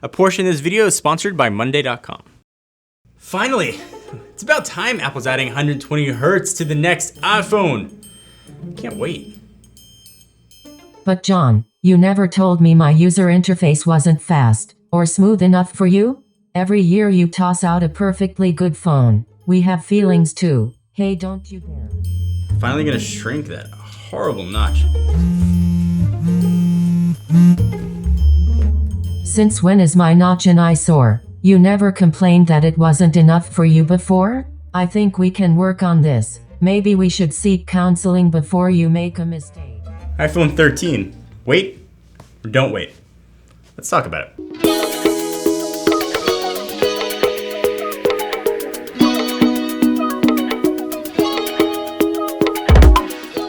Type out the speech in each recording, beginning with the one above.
A portion of this video is sponsored by Monday.com. Finally, it's about time Apple's adding 120 Hz to the next iPhone. Can't wait. But John, you never told me my user interface wasn't fast or smooth enough for you? Every year you toss out a perfectly good phone. We have feelings too. Hey, don't you dare. Finally gonna shrink that horrible notch. Since when is my notch an eyesore? You never complained that it wasn't enough for you before? I think we can work on this. Maybe we should seek counseling before you make a mistake. iPhone 13. Wait or don't wait? Let's talk about it.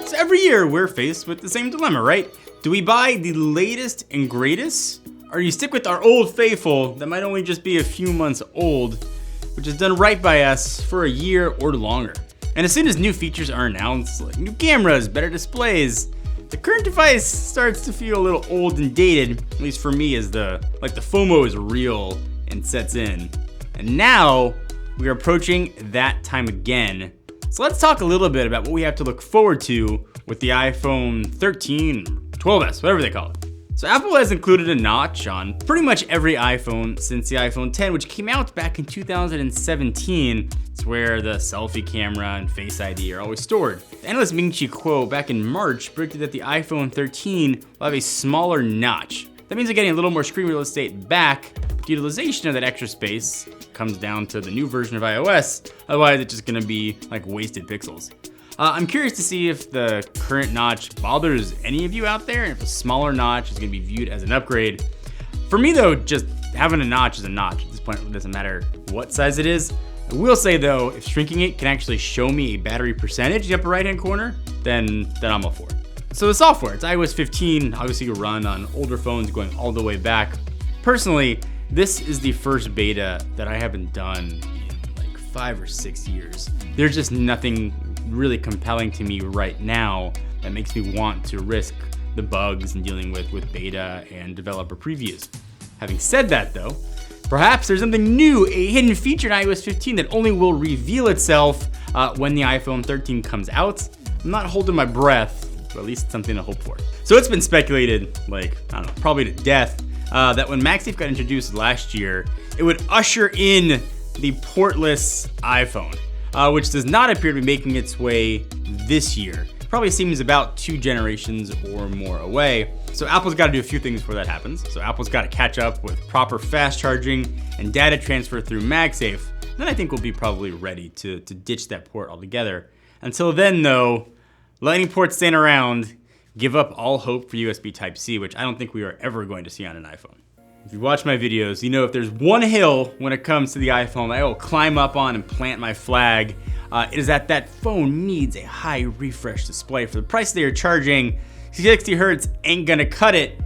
So every year we're faced with the same dilemma, right? Do we buy the latest and greatest? Or do you stick with our old faithful that might only just be a few months old, which is done right by us for a year or longer? And as soon as new features are announced, like new cameras, better displays, the current device starts to feel a little old and dated, at least for me, as the FOMO is real and sets in. And now we are approaching that time again. So let's talk a little bit about what we have to look forward to with the iPhone 13, 12s, whatever they call it. So Apple has included a notch on pretty much every iPhone since the iPhone 10, which came out back in 2017. It's where the selfie camera and Face ID are always stored. The analyst Ming-Chi Kuo back in March predicted that the iPhone 13 will have a smaller notch. That means they're getting a little more screen real estate back. The utilization of that extra space comes down to the new version of iOS. Otherwise, it's just gonna be like wasted pixels. I'm curious to see if the current notch bothers any of you out there, and if a smaller notch is gonna be viewed as an upgrade. For me though, just having a notch is a notch. At this point, it doesn't matter what size it is. I will say though, if shrinking it can actually show me a battery percentage in the upper right-hand corner, then I'm all for it. So the software, it's iOS 15, obviously you run on older phones going all the way back. Personally, this is the first beta that I haven't done in like 5 or 6 years. There's just nothing really compelling to me right now that makes me want to risk the bugs and dealing with beta and developer previews. Having said that though, perhaps there's something new, a hidden feature in iOS 15 that only will reveal itself when the iPhone 13 comes out. I'm not holding my breath, but at least it's something to hope for. So it's been speculated, like, I don't know, probably to death, that when MagSafe got introduced last year, it would usher in the portless iPhone. Which does not appear to be making its way this year. Probably seems about 2 generations or more away. So Apple's got to do a few things before that happens. So Apple's got to catch up with proper fast charging and data transfer through MagSafe. Then I think we'll be probably ready to ditch that port altogether. Until then though, Lightning ports staying around, give up all hope for USB Type-C, which I don't think we are ever going to see on an iPhone. If you watch my videos, you know if there's one hill when it comes to the iPhone I will climb up on and plant my flag, it is that phone needs a high refresh display. For the price they are charging, 60 Hz ain't gonna cut it.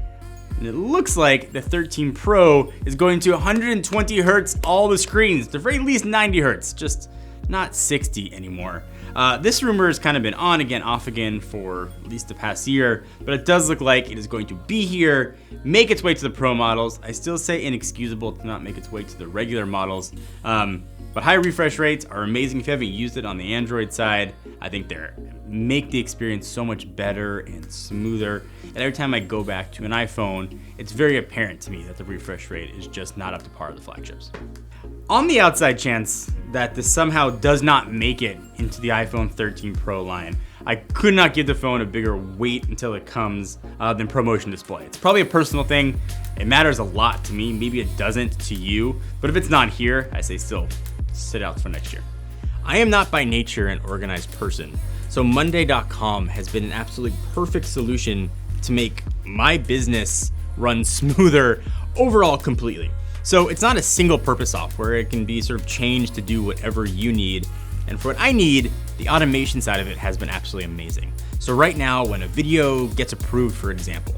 And it looks like the 13 Pro is going to 120 Hz all the screens, at the very least 90 Hz, just not 60 anymore. This rumor has kind of been on again, off again for at least the past year, but it does look like it is going to be here, make its way to the Pro models. I still say inexcusable to not make its way to the regular models, but high refresh rates are amazing if you haven't used it on the Android side. I think they make the experience so much better and smoother, and every time I go back to an iPhone, it's very apparent to me that the refresh rate is just not up to par with the flagships. On the outside chance that this somehow does not make it into the iPhone 13 Pro line, I could not give the phone a bigger weight until it comes than ProMotion display. It's probably a personal thing. It matters a lot to me. Maybe it doesn't to you, but if it's not here, I say still sit out for next year. I am not by nature an organized person, so Monday.com has been an absolutely perfect solution to make my business run smoother overall completely. So it's not a single purpose software. It can be sort of changed to do whatever you need. And for what I need, the automation side of it has been absolutely amazing. So right now, when a video gets approved, for example,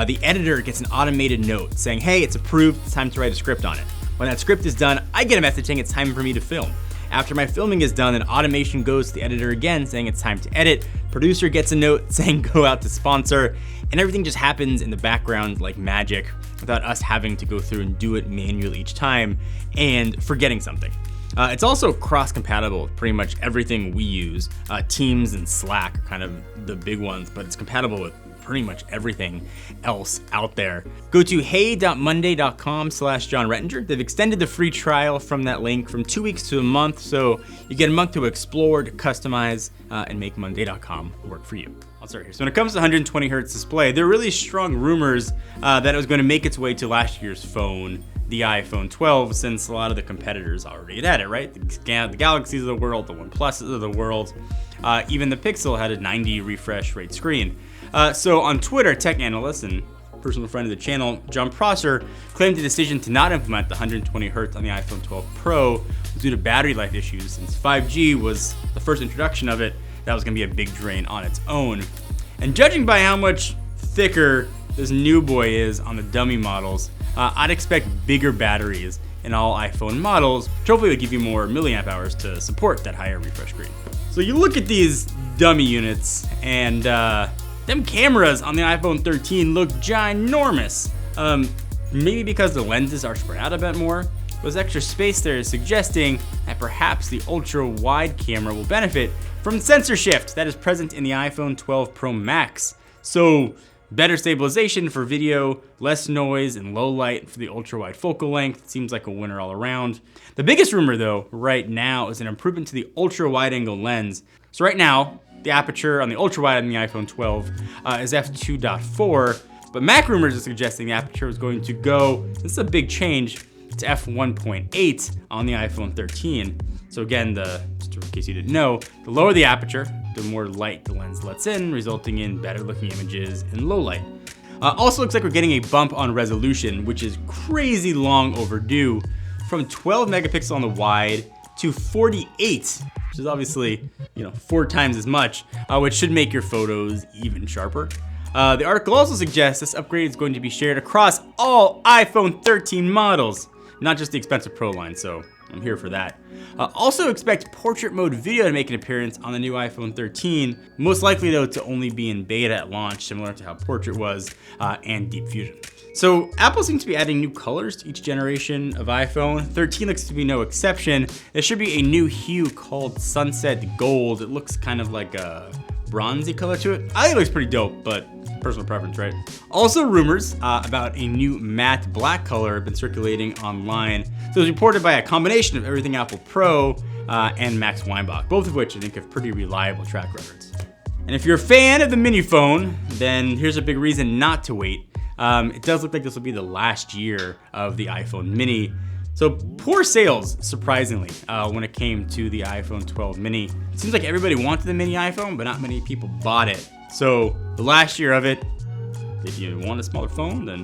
the editor gets an automated note saying, hey, it's approved, it's time to write a script on it. When that script is done, I get a message saying it's time for me to film. After my filming is done, an automation goes to the editor again saying it's time to edit. Producer gets a note saying go out to sponsor, and everything just happens in the background like magic without us having to go through and do it manually each time and forgetting something. It's also cross-compatible with pretty much everything we use. Teams and Slack are kind of the big ones, but it's compatible with pretty much everything else out there. Go to hey.monday.com/John Rettinger. They've extended the free trial from that link from 2 weeks to a month, so you get a month to explore, to customize, and make monday.com work for you. I'll start here. So when it comes to 120 hertz display, there are really strong rumors that it was going to make its way to last year's phone, the iPhone 12, since a lot of the competitors already had it, right? The Galaxies of the world, the OnePluses of the world, even the Pixel had a 90 refresh rate screen. So on Twitter, tech analyst and personal friend of the channel, John Prosser, claimed the decision to not implement the 120 hertz on the iPhone 12 Pro was due to battery life issues, since 5G was the first introduction of it. That was going to be a big drain on its own. And judging by how much thicker this new boy is on the dummy models, I'd expect bigger batteries in all iPhone models, which hopefully would give you more milliamp hours to support that higher refresh screen. So you look at these dummy units, and them cameras on the iPhone 13 look ginormous. Maybe because the lenses are spread out a bit more. This extra space there is suggesting that perhaps the ultra-wide camera will benefit from sensor shift that is present in the iPhone 12 Pro Max. So better stabilization for video, less noise, and low light for the ultra-wide focal length. Seems like a winner all around. The biggest rumor though right now is an improvement to the ultra-wide angle lens. So right now, the aperture on the ultra-wide on the iPhone 12 is f2.4, but Mac rumors are suggesting the aperture is going to go, this is a big change, to f1.8 on the iPhone 13. So again, just in case you didn't know, the lower the aperture, the more light the lens lets in, resulting in better looking images in low light. Also looks like we're getting a bump on resolution, which is crazy long overdue, from 12 megapixel on the wide to 48, which is obviously 4 times as much, which should make your photos even sharper. The article also suggests this upgrade is going to be shared across all iPhone 13 models, not just the expensive Pro line, so I'm here for that. Also expect portrait mode video to make an appearance on the new iPhone 13, most likely though to only be in beta at launch, similar to how portrait was, and Deep Fusion. So Apple seems to be adding new colors to each generation of iPhone. 13 looks to be no exception. There should be a new hue called Sunset Gold. It looks kind of like a bronzy color to it. I think it looks pretty dope, but personal preference, right? Also rumors about a new matte black color have been circulating online. So it was reported by a combination of Everything Apple Pro and Max Weinbach, both of which I think have pretty reliable track records. And if you're a fan of the mini phone, then here's a big reason not to wait. It does look like this will be the last year of the iPhone mini. So poor sales, surprisingly, when it came to the iPhone 12 mini. It seems like everybody wanted the mini iPhone, but not many people bought it. So the last year of it, if you want a smaller phone, then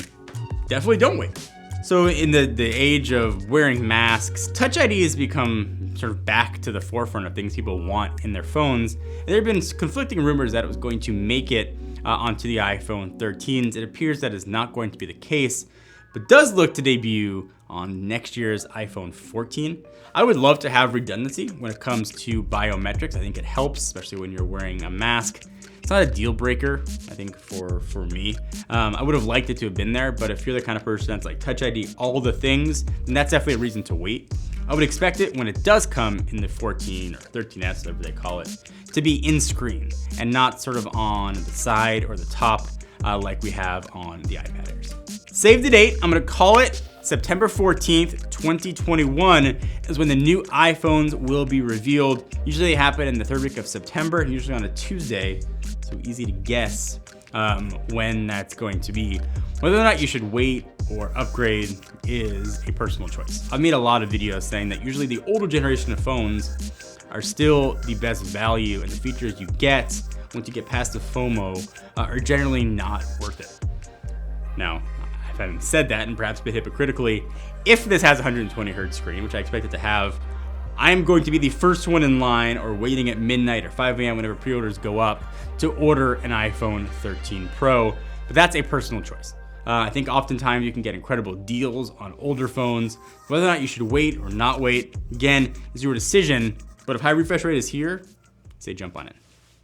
definitely don't wait. So in the age of wearing masks, Touch ID has become sort of back to the forefront of things people want in their phones. And there have been conflicting rumors that it was going to make it onto the iPhone 13s. It appears that is not going to be the case, but does look to debut on next year's iPhone 14. I would love to have redundancy when it comes to biometrics. I think it helps, especially when you're wearing a mask. It's not a deal breaker, I think, for me. I would have liked it to have been there, but if you're the kind of person that's like Touch ID, all the things, then that's definitely a reason to wait. I would expect it when it does come in the 14 or 13S, whatever they call it, to be in screen and not sort of on the side or the top like we have on the iPad Airs. Save the date, I'm gonna call it September 14th, 2021 is when the new iPhones will be revealed. Usually they happen in the 3rd week of September, and usually on a Tuesday, so easy to guess when that's going to be. Whether or not you should wait or upgrade is a personal choice. I've made a lot of videos saying that usually the older generation of phones are still the best value, and the features you get once you get past the FOMO are generally not worth it. Now, having said that, and perhaps a bit hypocritically, if this has a 120 hertz screen, which I expect it to have, I'm going to be the first one in line or waiting at midnight or 5 a.m. whenever pre-orders go up to order an iPhone 13 Pro, but that's a personal choice. I think oftentimes you can get incredible deals on older phones. Whether or not you should wait or not wait, again, is your decision. But if high refresh rate is here, say jump on it.